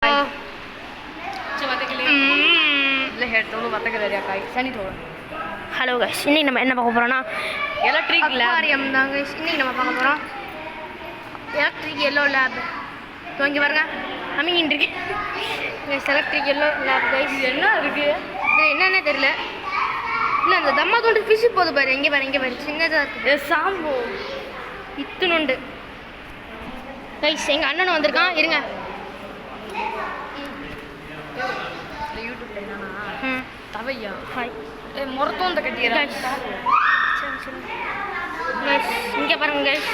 Hello guys, இன்னைக்கு நம்ம என்ன பார்க்க போகிறோம்னா எலக்ட்ரிக் அக்வாரியம் தாங்க. இன்னைக்கு நம்ம பார்க்க போகிறோம் எலக்ட்ரிக் எல்லோ லேப். இங்கே பாருங்க, அமிங்கின் இருக்கு எலக்ட்ரிக் எல்லோ லேப் கைஸ். என்ன இருக்குது இது என்னன்னே தெரியல. இல்லை அந்த தம்மா தோண்டு ஃபிஷ் போது பாரு. இங்கே பாரு, இங்கே பாரு, சின்னதாக இருக்குது சாம்போ இத்துணுண்டு கைஸ். எங்கள் அண்ணனும் வந்திருக்கான், இருங்க. தவையா ஹாய் மொரத்தோந்த கட்டிடுறேன். இங்கே பாருங்க கைஸ்,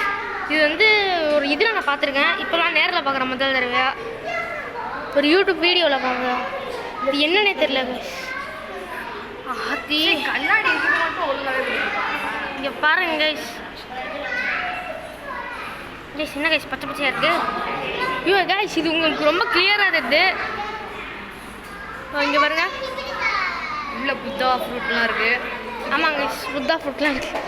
இது வந்து ஒரு இதில் நான் பார்த்துருக்கேன். இப்போலாம் நேரில் பார்க்குறேன் முதல் தடவையா. ஒரு யூடியூப் வீடியோவில் பார்க்குறேன். இது என்னன்னே தெரியல கைஸ். ஆத்தி கண்ணாடி மட்டும் ஒழுங்காகவே இங்கே பாருங்க கைஸ். கைஸ் என்ன கைஸ் பச்சை பச்சையாக இருக்குது. ஐயோ கைஸ், இது உங்களுக்கு ரொம்ப கிளியராக இருக்குது. இங்கே பாருங்க, உள்ள புத்தா ஃப்ரூட்லாம் இருக்கு. ஆமாங்க கைஸ், புத்தா ஃப்ரூட்லாம் இருக்குது.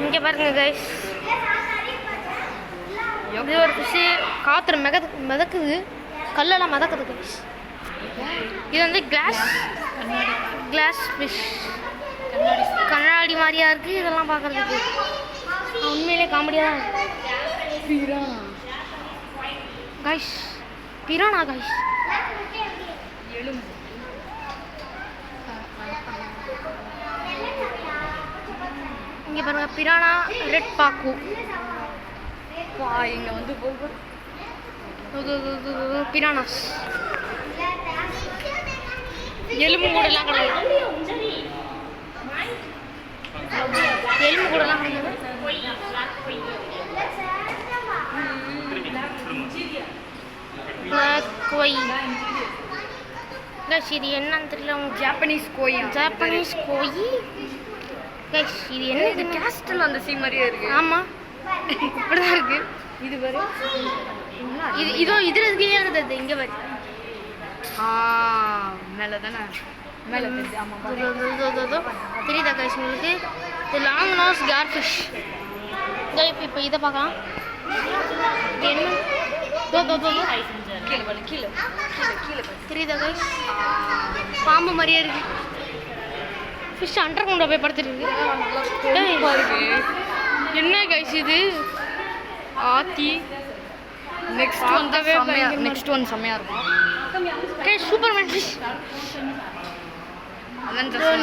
இங்கே பாருங்க கைஸ், இது ஒரு ஃபிஷ்ஷு காற்றுல மிதக்குது, கல்லெல்லாம் மிதக்குது கைஸ். இது வந்து கிளாஸ் ஃபிஷ், கண்ணாடி மாதிரியா இருக்குது. இதெல்லாம் பார்க்குறதுக்கு உண்மையிலே காமெடியாக தான் இருக்குது கைஸ். பிரானா கைஸ், எலும்பு இங்கே பாருங்க, பிரானா ரெட் பாக்கு. இங்கே வந்து போகும் பிரானாஸ் எலும்பு கூடலாம் கிடையாது. எலும்பு கூடலாம் கிடையாது. கோய் கைஸ், இது என்னன்னு தெரியல உங்களுக்கு. ஜாப்பனீஸ் கோய். ஜாப்பனீஸ் கோய் கைஸ். இது என்ன, இது கேஸ்டல் அந்த சீ மாதிரியே இருக்கு. ஆமாம், இப்படிதான் இருக்கு. இது வரு இதோ இதில் இதுக்கே இருந்தது. இங்கே வரு மேலே தானே, மேலே தெரியுது. ஆமாம், தெரியுதா கைஸ் உங்களுக்கு? இது லாங் நோஸ் கேர் ஃபிஷ். இப்போ இதை பார்க்கலாம். இது என்ன? கீழே கீழே கீழே தெரியுதா கைஸ்? பாம்பு மாதிரியே இருக்கு. ஃபிஷ் அண்டர் கிரவுண்டில் போய் படுத்துட்டு இருக்கு. என்ன கைஸ் இது? ஆத்தி நெக்ஸ்ட் ஒன் செம்மையாக இருக்கும் guys. Superman fish,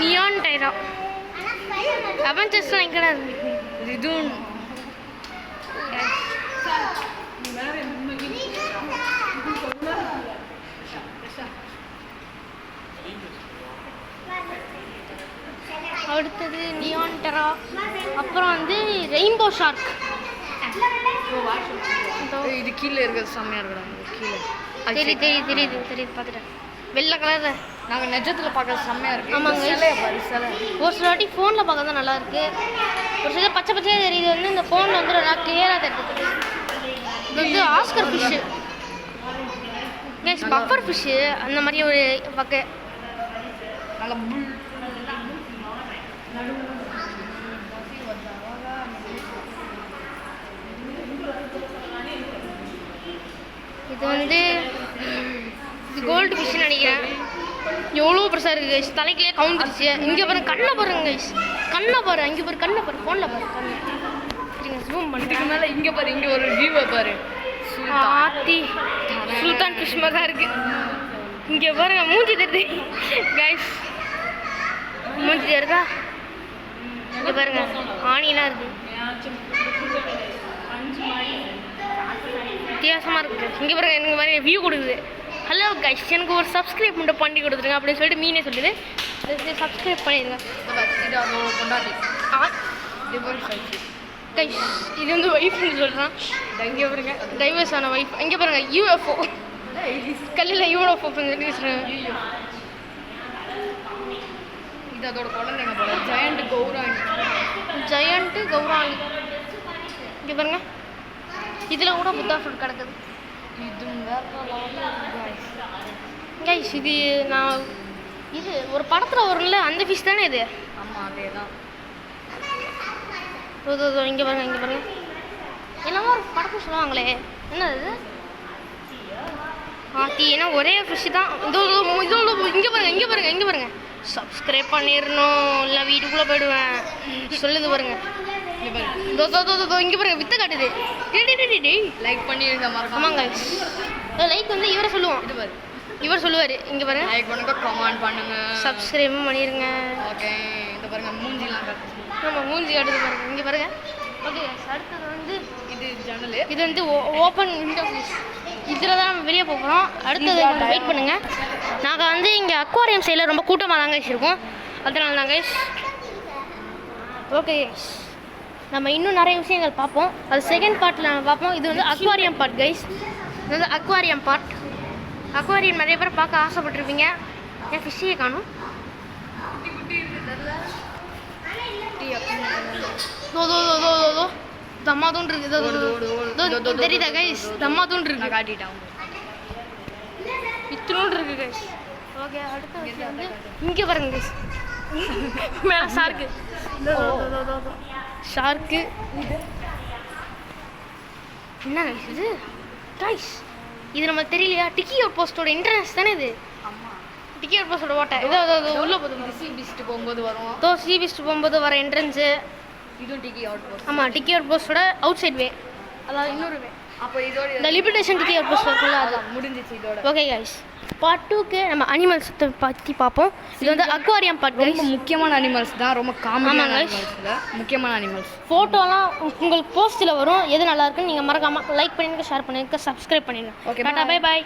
neon Tirah, அவெஞ்சர்ஸ்லாம் எங்கடா இருக்கு? இதுவும் அடுத்தது நியான் டெரா. அப்புறம் வந்து ரெயின்போ ஷார்க். இது கீழே இருக்கிறது செம்மையாக இருக்கிறாங்க. கீழே தெரியுது பார்த்துட்டேன். வெள்ளை கலரில் நாங்கள் நிஜத்தில் பார்க்குறது செம்மையாக இருக்குது. ஆமாங்க, சிலை ஒரு சில வாட்டி ஃபோனில் பார்க்க தான் நல்லா இருக்குது. ஒரு சில பச்சை பச்சையாக தெரியுது. வந்து இந்த ஃபோனில் வந்து நல்லா கிளியராக தெரியுது. இது வந்து Oscar fish guys, buffer fish அந்த மாதிரி ஒரு வகை. நல்லா இது வந்து இது கோல்டு ஃபிஷ்ஷுன்னு நினைக்கிறேன். எவ்வளோ பெருசாக இருக்குது கைஸ், தலைக்கிலே கவுந்துருச்சு. இங்கே பாருங்க, கண்ணை பாருங்க கைஸ், கண்ணை பாரு. அங்கே பாரு, கண்ணை பாரு, ஃபோனில் பாரு கண்ணை. சரிங்க, ஜூம் பண்ணுறதுக்கு மேலே இங்கே பாரு, இங்கே ஒரு வியூவை பாரு. ஆத்தி சுல்தான் ஃபிஷ் மாதிரி தான் இருக்குது. இங்கே பாருங்க, மூஞ்சி தெரியுது கைஸ், மூஞ்சி தெரியுதா? இங்கே பாருங்க, ஆணிலாம் இருக்குது, வித்தியாசமாக இருக்குது. இங்கே பாருங்க, எனக்கு மாதிரி வியூ கொடுக்குது. ஹலோ கைஸ், எனக்கு ஒரு சப்ஸ்கிரைப் மட்டும் பண்ணி கொடுத்துருங்க அப்படின்னு சொல்லிட்டு மீனே சொல்லுது. சப்ஸ்கிரைப் பண்ணிடுங்க கைஸ். இது வந்து ஒய்ஃப்னு சொல்கிறான். இங்கே பாருங்க, டைவர்ஸ் ஆன ஒய்ஃப். இங்கே பாருங்க, யூஎஃப்ஓ கல்லில் யூஎஃப்ஓ சொல்லி சொல்கிறாங்க. இது அதோட குழந்தைங்க போல. ஜெயண்ட்டு கௌராணி. இங்கே பாருங்க, இதில் கூட புத்தா ஃப்ரூட் கிடக்குது. இது வேற கைஸ், இது நான் இது ஒரு படத்தில் வரும்ல, அந்த ஃபிஷ் தானே இது? ஆமாம், அதே தான். இங்கே பாருங்க, இங்கே பாருங்க. என்னமோ ஒரு படத்தை சொல்லுவாங்களே, என்னது இது? ஆத்தி, ஏன்னா ஒரே ஃபிஷ் தான். இங்கே பாருங்க. சப்ஸ்கிரைப் பண்ணிடணும், இல்லை வீட்டுக்குள்ளே போயிடுவேன். சொல்லுது பாருங்க. இங்கே பாருங்க, வித்த காட்டுது. லைக் பண்ணிடுங்க மறக்காம. ஆமாங்க, லைக் வந்து இவரை சொல்லுவோம். இது பாரு, இவர் சொல்லுவார். இங்கே பாருங்க, லைக் பண்ணுங்க, கமெண்ட் பண்ணுங்க, சப்ஸ்கிரைபும் பண்ணிடுங்க. ஓகே. இந்த பாருங்க மூஞ்சிலாம் காட்டுது. ஆமாம், மூஞ்சி காட்டுது பாருங்க. இங்கே பாருங்க. ஓகே, அடுத்தது வந்து இது ஜன்னல். இது வந்து ஓப்பன் விண்டோ ப்ளீஸ். இதில் தான் நம்ம வெளியே போகிறோம். அடுத்தது வெயிட் பண்ணுங்கள். நாங்கள் வந்து இங்கே அக்வாரியம் சைடில் ரொம்ப கூட்டமாக தாங்க இருக்கோம். அதனால தாங்க. ஓகே, நம்ம இன்னும் நிறைய விஷயங்கள் பார்ப்போம். அது செகண்ட் பார்ட்டில் நம்ம பார்ப்போம். இது வந்து அக்வாரியம் பார்ட் கைஸ். இது வந்து அக்வாரியம் பார்ட். அக்வாரியம் நிறைய பேர் பார்க்க ஆசைப்பட்டிருப்பீங்க. ஏன் ஃபிஷ்ஷையே காணும்? தம்மா தூண்டு இருக்கு. தெரியுதா கைஸ்? தம்மா தூண்டு இருக்கு. நான் காட்டிட்டேன். இத்தினோண்டு இருக்கு கைஸ். ஓகே, அடுத்த விஷயம் வந்து இங்கே பாருங்க கைஸ். மேலே ஷார்க்கு. ஷார்க்கு என்ன கைஸ் இது? கைஸ், இது நமக்கு தெரியலையா? டிக்கி அவுட் போஸ்டோட இன்டர்னஸ் தானே இது? ஆமாம், டிக்கி அவுட் போஸ்டோட ஓட்டை இதோ உள்ளே போகுது. சி பீஸ்ட் போகும்போது வரும். சி பீஸ்ட் போகும்போது வர என்ட்ரன்ஸு. இதுவும் டிக்கி அவுட் போஸ்ட். ஆமாம், டிக்கி அவுட் போஸ்டோட அவுட் சைட் வே, அதாவது இன்னொரு வே. அப்போ இதோட இந்த லிமிடேஷன் டிக்கி அவுட் போஸ்ட் இருக்குல்ல, அது முடிஞ்சிச்சு இதோட. ஓகே கைஸ், பார்ட் 2க்கு நம்ம அனிமல்ஸ் பற்றி பார்ப்போம். இது வந்து அக்வாரியம் பார்ட். ரொம்ப முக்கியமான அனிமல்ஸ் தான், ரொம்ப காமனான ஆமாங்க. அனிமல்ஸ்ல முக்கியமான அனிமல்ஸ். ஃபோட்டோலாம் உங்களுக்கு போஸ்ட்டில் வரும். எது நல்லா இருக்குன்னு நீங்கள் மறக்காமல் லைக் பண்ணிடுங்க, ஷேர் பண்ணிடுங்க, சப்ஸ்கிரைப் பண்ணிடுங்க. Okay, Tata, bye bye.